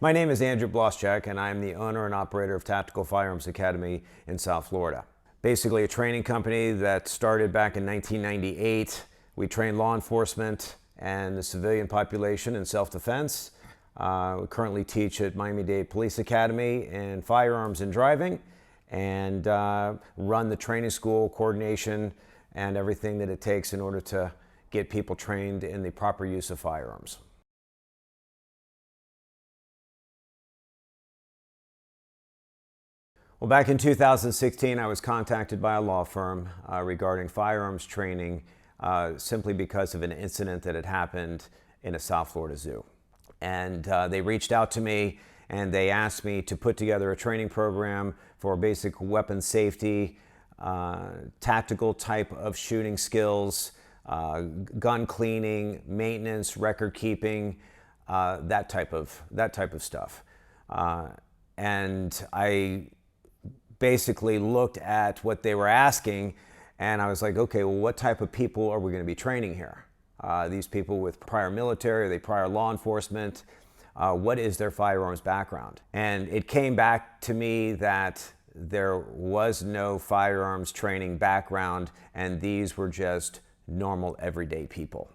My name is Andrew Blaschik, and I am the owner and operator of Tactical Firearms Academy in South Florida. Basically a training company that started back in 1998. We train law enforcement and the civilian population in self-defense. We currently teach at Miami-Dade Police Academy in firearms and driving, and run the training school, coordination, and everything that it takes in order to get people trained in the proper use of firearms. Well, back in 2016, I was contacted by a law firm regarding firearms training simply because of an incident that had happened in a South Florida zoo. And they reached out to me and they asked me to put together a training program for basic weapon safety, tactical type of shooting skills, gun cleaning, maintenance, record keeping, that type of stuff. And I basically looked at what they were asking, and I was like, okay, well, what type of people are we going to be training here? These people with prior military, are they prior law enforcement? What is their firearms background? And it came back to me that there was no firearms training background, and these were just normal, everyday people.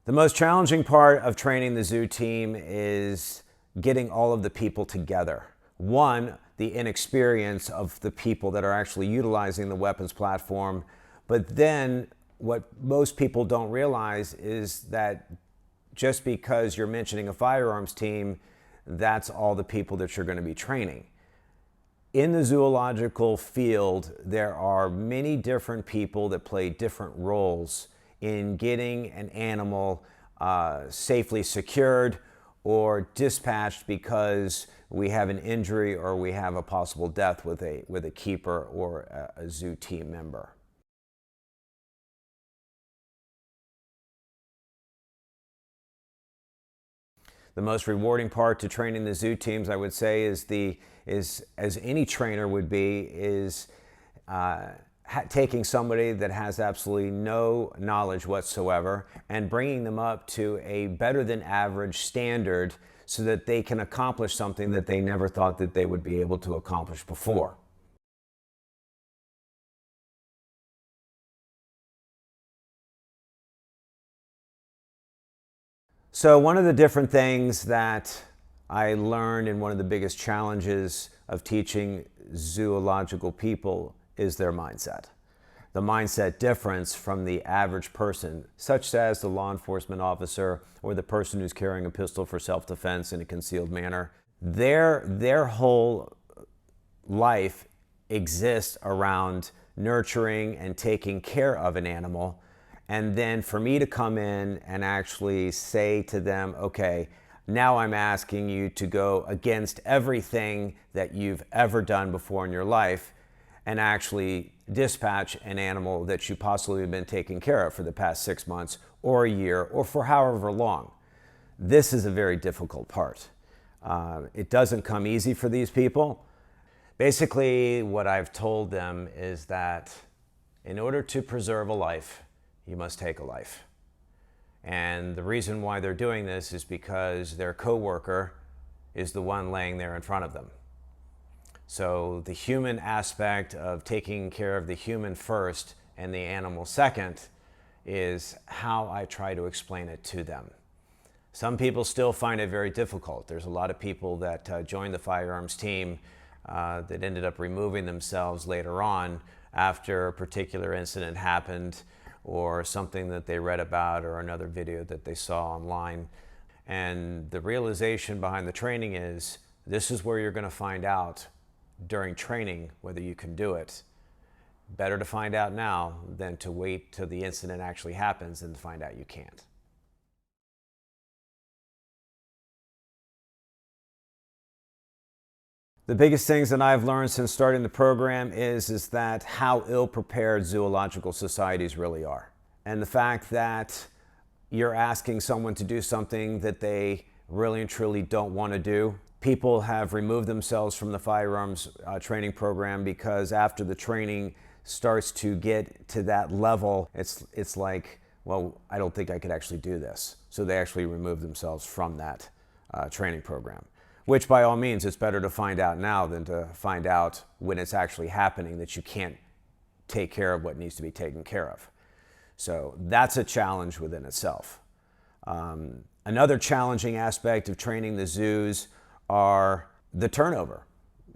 The most challenging part of training the zoo team is getting all of the people together. One, the inexperience of the people that are actually utilizing the weapons platform, but then what most people don't realize is that just because you're mentioning a firearms team, that's all the people that you're going to be training. In the zoological field, there are many different people that play different roles in getting an animal safely secured or dispatched because we have an injury or we have a possible death with a keeper or a zoo team member. The most rewarding part to training the zoo teams, I would say, is as any trainer would be, is taking somebody that has absolutely no knowledge whatsoever and bringing them up to a better than average standard so that they can accomplish something that they never thought that they would be able to accomplish before. So one of the different things that I learned, and one of the biggest challenges of teaching zoological people, is their mindset. The mindset difference from the average person, such as the law enforcement officer or the person who's carrying a pistol for self-defense in a concealed manner. Their whole life exists around nurturing and taking care of an animal. And then for me to come in and actually say to them, okay, now I'm asking you to go against everything that you've ever done before in your life and actually dispatch an animal that you possibly have been taking care of for the past 6 months or a year or for however long. This is a very difficult part. It doesn't come easy for these people. Basically, what I've told them is that in order to preserve a life, you must take a life. And the reason why they're doing this is because their coworker is the one laying there in front of them. So the human aspect of taking care of the human first and the animal second is how I try to explain it to them. Some people still find it very difficult. There's a lot of people that joined the firearms team that ended up removing themselves later on after a particular incident happened, or something that they read about, or another video that they saw online. And the realization behind the training is, this is where you're going to find out during training whether you can do it. Better to find out now than to wait till the incident actually happens and to find out you can't. The biggest things that I've learned since starting the program is that how ill-prepared zoological societies really are. And the fact that you're asking someone to do something that they really and truly don't want to do. People have removed themselves from the firearms training program because after the training, starts to get to that level, it's like, well, I don't think I could actually do this. So they actually remove themselves from that training program, which by all means, it's better to find out now than to find out when it's actually happening that you can't take care of what needs to be taken care of. So that's a challenge within itself. Another challenging aspect of training the zoos are the turnover.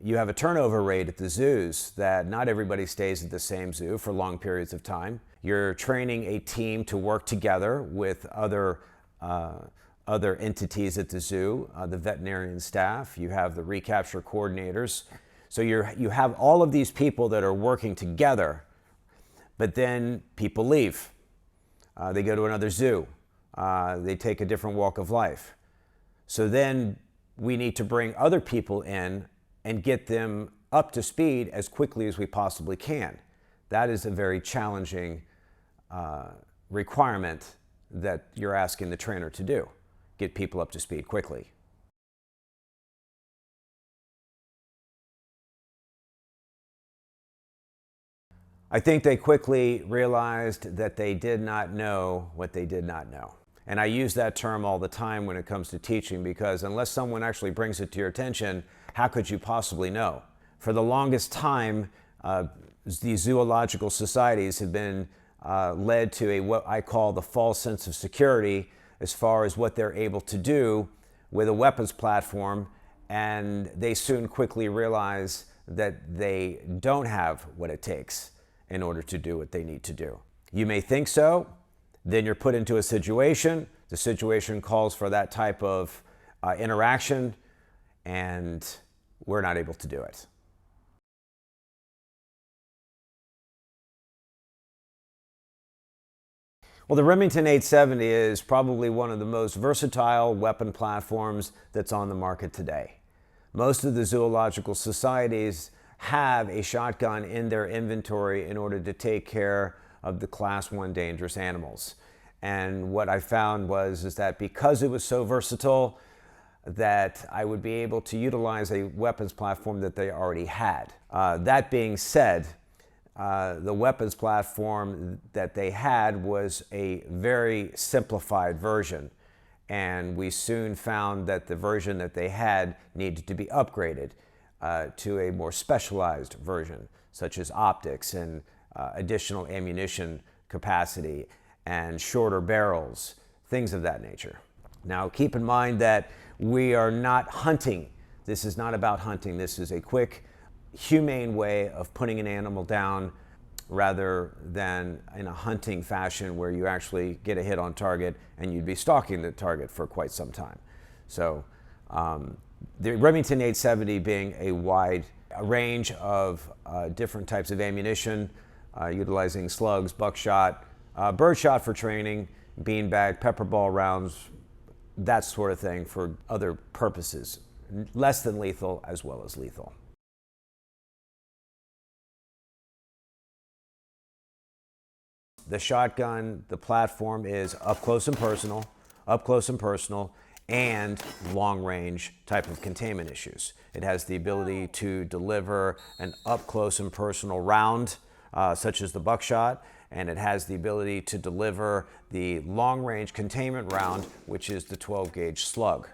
You have a turnover rate at the zoos that not everybody stays at the same zoo for long periods of time. You're training a team to work together with other entities at the zoo, the veterinarian staff, you have the recapture coordinators. So you have all of these people that are working together, but then people leave. They go to another zoo. They take a different walk of life. So then we need to bring other people in and get them up to speed as quickly as we possibly can. That is a very challenging requirement that you're asking the trainer to do. Get people up to speed quickly. I think they quickly realized that they did not know what they did not know. And I use that term all the time when it comes to teaching, because unless someone actually brings it to your attention, how could you possibly know? For the longest time, these zoological societies have been led to what I call the false sense of security as far as what they're able to do with a weapons platform, and they soon quickly realize that they don't have what it takes in order to do what they need to do. You may think so, then you're put into a situation, the situation calls for that type of interaction, and we're not able to do it. Well, the Remington 870 is probably one of the most versatile weapon platforms that's on the market today. Most of the zoological societies have a shotgun in their inventory in order to take care of the Class 1 dangerous animals. And what I found is that because it was so versatile, that I would be able to utilize a weapons platform that they already had. That being said, the weapons platform that they had was a very simplified version, and we soon found that the version that they had needed to be upgraded to a more specialized version, such as optics and additional ammunition capacity and shorter barrels, things of that nature. Now, keep in mind that we are not hunting. This is not about hunting. This is a quick, humane way of putting an animal down rather than in a hunting fashion where you actually get a hit on target and you'd be stalking the target for quite some time. So the Remington 870 being a wide range of different types of ammunition, utilizing slugs, buckshot, birdshot for training, beanbag, pepper ball rounds, that sort of thing for other purposes, less than lethal as well as lethal. The shotgun, the platform is up close and personal, and long-range type of containment issues. It has the ability to deliver an up-close and personal round, such as the buckshot, and it has the ability to deliver the long-range containment round, which is the 12-gauge slug.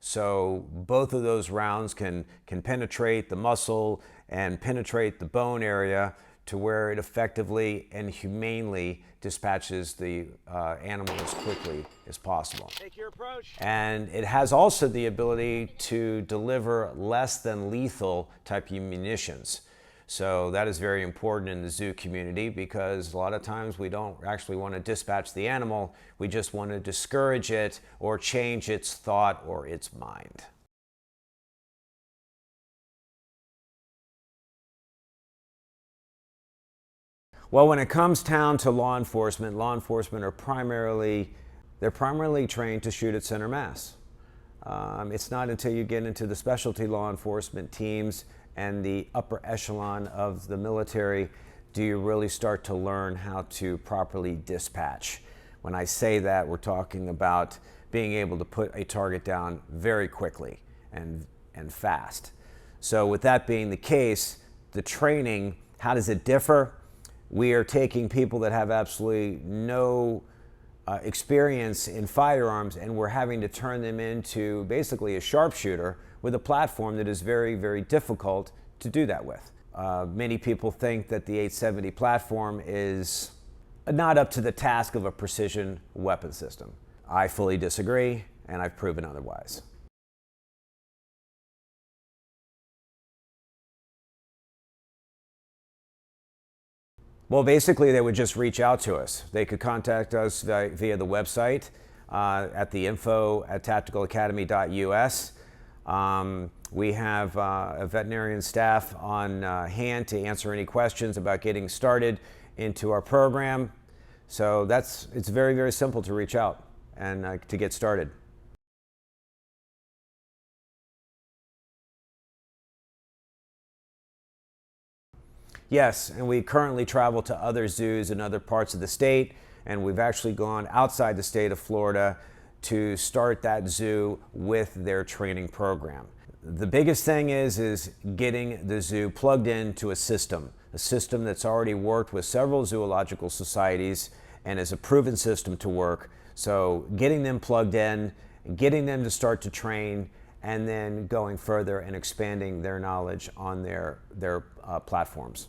So both of those rounds can penetrate the muscle and penetrate the bone area to where it effectively and humanely dispatches the animal as quickly as possible. Take your approach. And it has also the ability to deliver less than lethal type of munitions. So that is very important in the zoo community, because a lot of times we don't actually want to dispatch the animal, we just want to discourage it or change its thought or its mind. Well, when it comes down to law enforcement are primarily trained to shoot at center mass. It's not until you get into the specialty law enforcement teams and the upper echelon of the military do you really start to learn how to properly dispatch. When I say that, we're talking about being able to put a target down very quickly and fast. So with that being the case, the training, how does it differ? We are taking people that have absolutely no experience in firearms, and we're having to turn them into basically a sharpshooter with a platform that is very, very difficult to do that with. Many people think that the 870 platform is not up to the task of a precision weapon system. I fully disagree, and I've proven otherwise. Well, basically, they would just reach out to us. They could contact us via the website at the info@tacticalacademy.us. We have a veterinarian staff on hand to answer any questions about getting started into our program. So it's very, very simple to reach out and to get started. Yes, and we currently travel to other zoos in other parts of the state, and we've actually gone outside the state of Florida to start that zoo with their training program. The biggest thing is getting the zoo plugged into a system that's already worked with several zoological societies and is a proven system to work. So getting them plugged in, getting them to start to train, and then going further and expanding their knowledge on their platforms.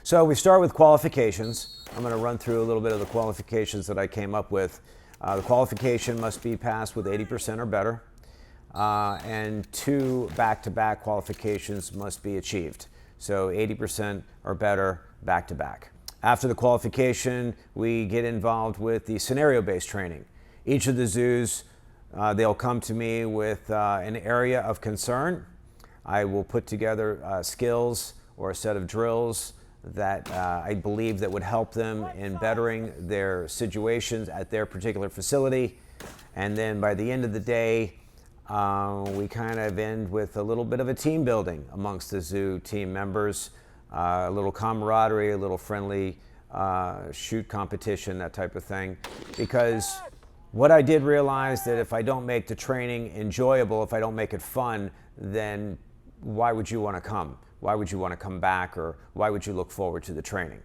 So we start with qualifications. I'm going to run through a little bit of the qualifications that I came up with. The qualification must be passed with 80% or better, and 2 back-to-back qualifications must be achieved. So 80% or better back-to-back. After the qualification, we get involved with the scenario-based training. Each of the zoos, they'll come to me with an area of concern. I will put together skills or a set of drills that I believe that would help them in bettering their situations at their particular facility. And then by the end of the day, we kind of end with a little bit of a team building amongst the zoo team members, a little camaraderie, a little friendly shoot competition, that type of thing. Because what I did realize that if I don't make the training enjoyable, if I don't make it fun, then why would you want to come? Why would you want to come back, or why would you look forward to the training?